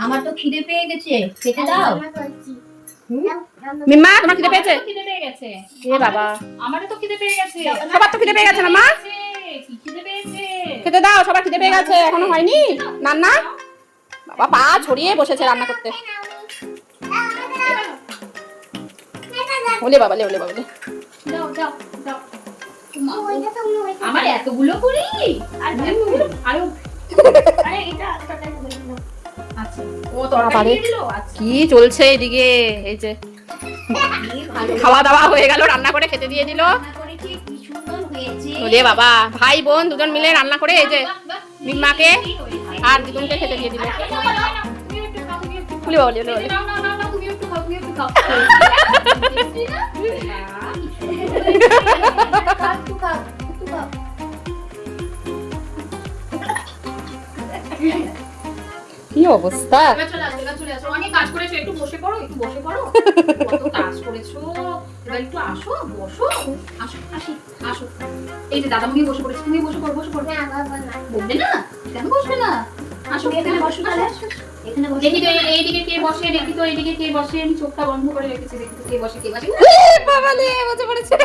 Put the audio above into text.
আমার তো খিদে পেয়ে গেছে, খেতে দাও। মিম্মা তোমার খিদে পেয়েছে? খিদে পেয়ে গেছে। এ বাবা, আমারও তো খিদে পেয়ে গেছে। সবার তো খিদে পেয়ে গেছে না মা? কি খিদে পেয়েছে? খেতে দাও, সবার খিদে পেয়ে গেছে, এখনো হয়নি রান্না। বাবা পা ছড়িয়ে বসেছে রান্না করতে। ওলে বাবা, ওলে বাবা। দাও দাও দাও। আমার এতগুলো করি? আর এতগুলো? আরো আরে এটা আচ্ছা, ও তরকারি দিয়ে দিলো। আচ্ছা, কি চলছে এদিকে? এই যে খাওয়া দাওয়া হয়ে গেল, রান্না করে খেতে দিয়ে দিল। রান্না করেছি, কি সুন্দর হয়েছে। ওলে বাবা, ভাই বোন দুজন মিলে রান্না করে এই যে মিম্মাকে আর দিদুনকে খেতে দিয়ে দিল। ওলে বাবা, ওলে বাবা। নাও নাও নাও, তুমি একটু খাও, তুমি একটু খাও। একটু খাও, একটু খাও। কি অবস্থা! এবার চলে আসো, এবার চলে আসো। অনেক কাজ করেছো, একটু বসে পড়ো, একটু বসে পড়ো। কত কাজ করেছো, এবার একটু আসো, বসো। আসো, আসি, আসো। এই যে দাদামণি বসে পড়েছে, তুমি বসে পড়ো, বসে পড়ো। বলবে না? কেন বসবে না? আসো, এখানে বসো, তাহলে আসো। এখানে বসো। দেখি তো এইদিকে কে বসে, দেখি তো এইদিকে কে বসে। আমি চোখটা বন্ধ করে রেখেছি, দেখি তো কে বসে, কে বসে। বাবা রে, বসে পড়েছে।